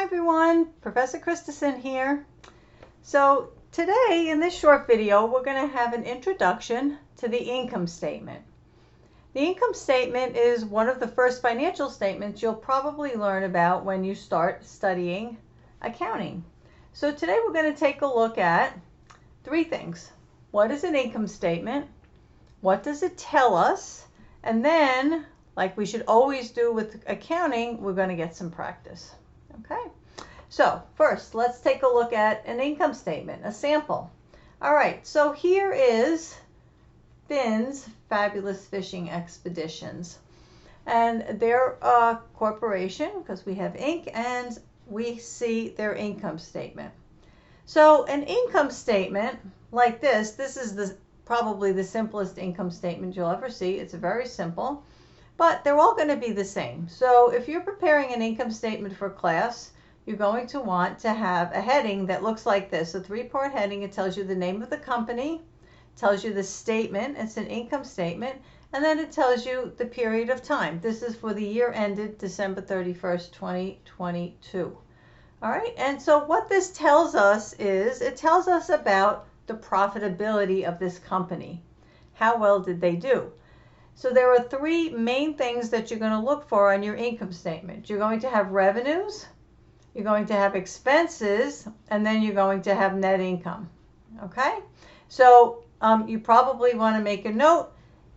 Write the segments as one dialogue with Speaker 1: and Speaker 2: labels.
Speaker 1: everyone, Professor Christensen here. So today in this short video we're going to have an introduction to the income statement. The income statement is one of the first financial statements you'll probably learn about when you start studying accounting. So today we're going to take a look at three things. What is an income statement? What does it tell us? And then, like we should always do with accounting, we're going to get some practice. Okay, so first let's take a look at an income statement, a sample. All right, so here is Finn's Fabulous Fishing Expeditions, and they're a corporation because we have Inc. and we see their income statement. So an income statement like this is probably the simplest income statement you'll ever see. It's very simple. But they're all going to be the same. So if you're preparing an income statement for class, you're going to want to have a heading that looks like this, a three-part heading. It tells you the name of the company, tells you the statement, it's an income statement, and then it tells you the period of time. This is for the year ended December 31st, 2022. All right, and so what this tells us is, it tells us about the profitability of this company. How well did they do? So there are three main things that you're going to look for on your income statement. You're going to have revenues, you're going to have expenses, and then you're going to have net income. Okay? So you probably want to make a note,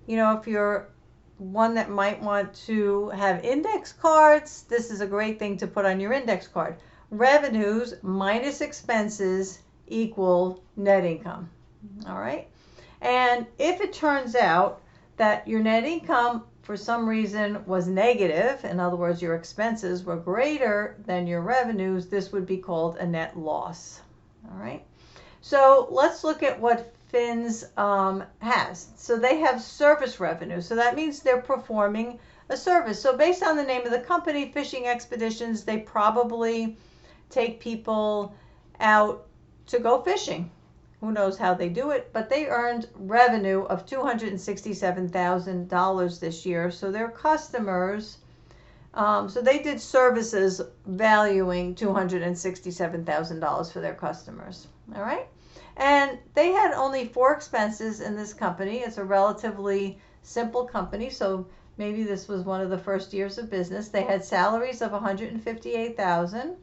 Speaker 1: if you're one that might want to have index cards, this is a great thing to put on your index card. Revenues minus expenses equal net income. All right? And if it turns out that your net income for some reason was negative, in other words, your expenses were greater than your revenues, this would be called a net loss. All right. So let's look at what Finn's has. So they have service revenue. So that means they're performing a service. So based on the name of the company, Fishing Expeditions, they probably take people out to go fishing. Who knows how they do it, but they earned revenue of $267,000 this year. So their customers, so they did services valuing $267,000 for their customers. All right. And they had only 4 expenses in this company. It's a relatively simple company. So maybe this was one of the first years of business. They had salaries of $158,000.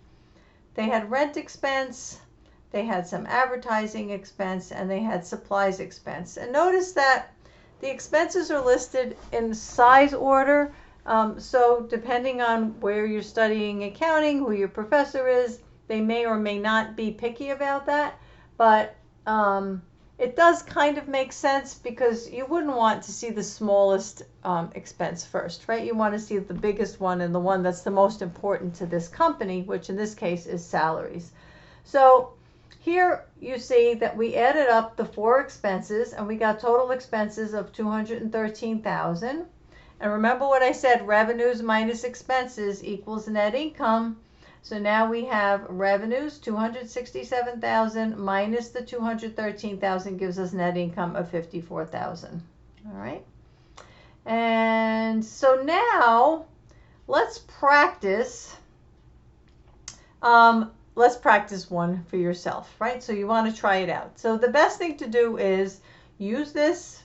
Speaker 1: They had rent expense. They had some advertising expense, and they had supplies expense. And notice that the expenses are listed in size order. So depending on where you're studying accounting, who your professor is, they may or may not be picky about that. But it does kind of make sense because you wouldn't want to see the smallest expense first, right? You want to see the biggest one and the one that's the most important to this company, which in this case is salaries. So here you see that we added up the 4 expenses and we got total expenses of $213,000. And remember what I said, revenues minus expenses equals net income. So now we have revenues, $267,000 minus the $213,000 gives us net income of $54,000. All right. And so now let's practice. Let's practice one for yourself, right? So you want to try it out. So the best thing to do is use this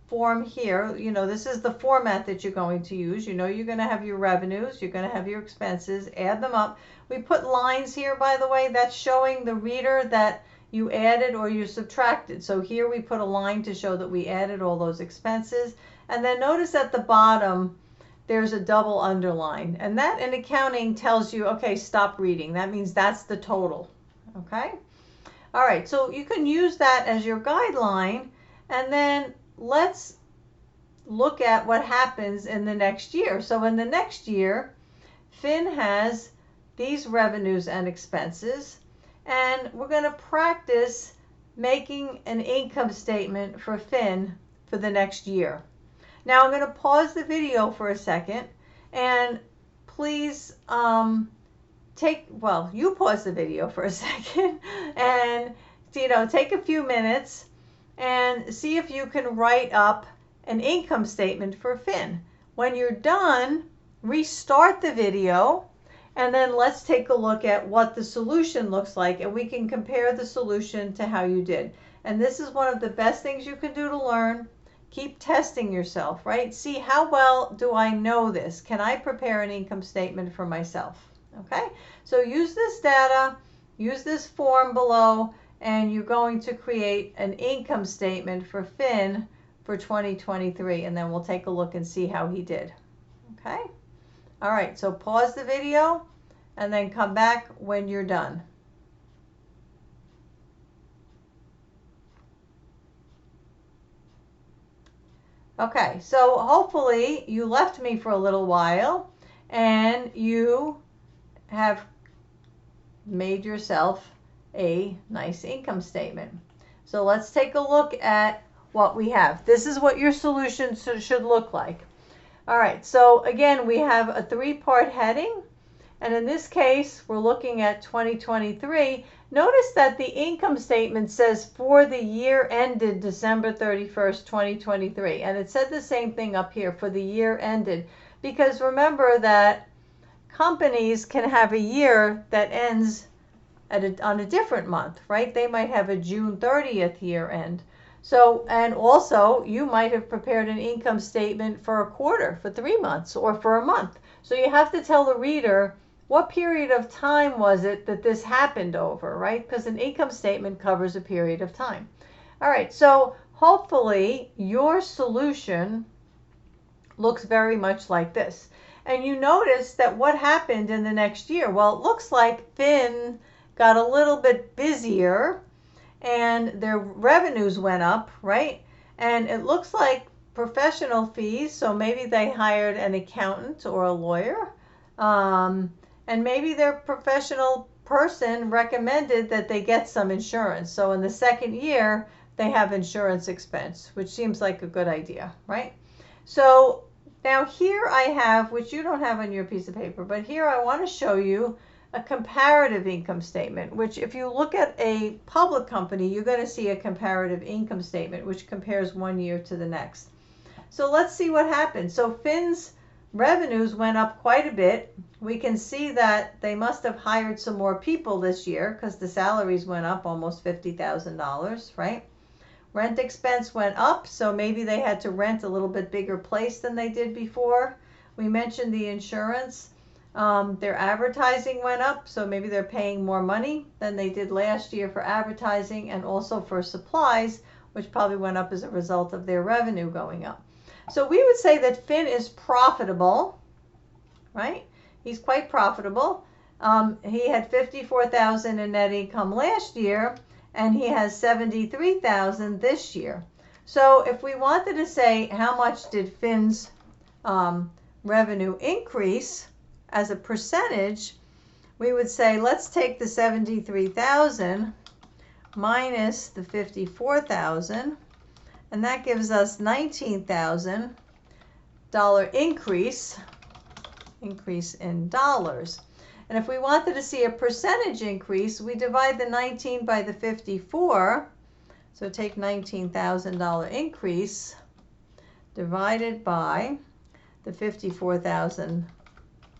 Speaker 1: form here. This is the format that you're going to use. You're going to have your revenues, you're going to have your expenses, add them up. We put lines here, by the way, that's showing the reader that you added or you subtracted. So here we put a line to show that we added all those expenses. And then notice at the bottom, there's a double underline, and that in accounting tells you, okay, stop reading. That means that's the total. Okay. All right. So you can use that as your guideline, and then let's look at what happens in the next year. So in the next year, Finn has these revenues and expenses, and we're going to practice making an income statement for Finn for the next year. Now I'm going to pause the video for a second, and please you pause the video for a second and take a few minutes and see if you can write up an income statement for Finn. When you're done, restart the video And then let's take a look at what the solution looks like, and we can compare the solution to how you did. And this is one of the best things you can do to learn. Keep testing yourself, right? See, how well do I know this? Can I prepare an income statement for myself? Okay, so use this data, use this form below, and you're going to create an income statement for Finn for 2023, and then we'll take a look and see how he did. Okay? All right, so pause the video and then come back when you're done. Okay, so hopefully you left me for a little while and you have made yourself a nice income statement. So let's take a look at what we have. This is what your solution should look like. All right, so again, we have a three-part heading, and in this case, we're looking at 2023. Notice that the income statement says for the year ended December 31st, 2023, and it said the same thing up here, for the year ended, because remember that companies can have a year that ends on a different month, right? They might have a June 30th year end. So, and also you might have prepared an income statement for a quarter, for 3 months, or for a month. So you have to tell the reader what period of time was it that this happened over, right? Because an income statement covers a period of time. All right, so hopefully your solution looks very much like this. And you notice that what happened in the next year? Well, it looks like Finn got a little bit busier and their revenues went up, right? And it looks like professional fees, so maybe they hired an accountant or a lawyer, and maybe their professional person recommended that they get some insurance. So in the second year, they have insurance expense, which seems like a good idea, right? So now here I have, which you don't have on your piece of paper, but here I want to show you a comparative income statement, which if you look at a public company, you're going to see a comparative income statement, which compares one year to the next. So let's see what happened. So Finn's revenues went up quite a bit. We can see that they must have hired some more people this year because the salaries went up almost $50,000, right? Rent expense went up, so maybe they had to rent a little bit bigger place than they did before. We mentioned the insurance. Their advertising went up, so maybe they're paying more money than they did last year for advertising, and also for supplies, which probably went up as a result of their revenue going up. So we would say that Finn is profitable, right? He's quite profitable. He had $54,000 in net income last year, and he has $73,000 this year. So if we wanted to say how much did Finn's revenue increase as a percentage, we would say let's take the $73,000 minus the $54,000, and that gives us $19,000 increase in dollars. And if we wanted to see a percentage increase, we divide the 19 by the 54. So take $19,000 increase divided by the $54,000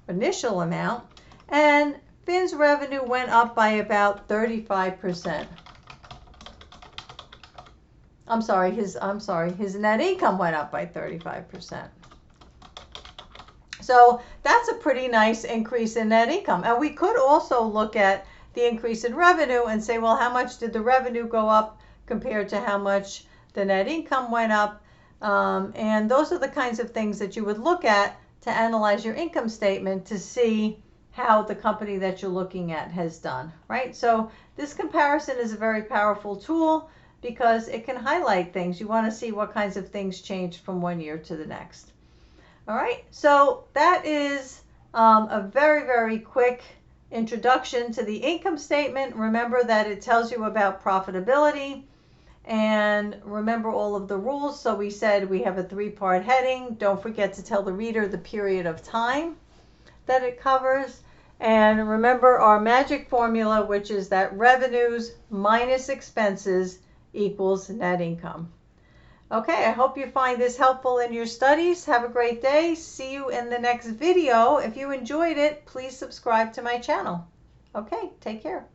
Speaker 1: initial amount, and Finn's revenue went up by about 35%. His net income went up by 35%. So that's a pretty nice increase in net income. And we could also look at the increase in revenue and say, well, how much did the revenue go up compared to how much the net income went up? And those are the kinds of things that you would look at to analyze your income statement to see how the company that you're looking at has done, right? So this comparison is a very powerful tool because it can highlight things. You want to see what kinds of things changed from one year to the next. All right, so that is a very, very quick introduction to the income statement. Remember that it tells you about profitability, and remember all of the rules. So we said we have a three-part heading. Don't forget to tell the reader the period of time that it covers. And remember our magic formula, which is that revenues minus expenses equals net income. Okay, I hope you find this helpful in your studies. Have a great day. See you in the next video. If you enjoyed it, please subscribe to my channel. Okay, take care.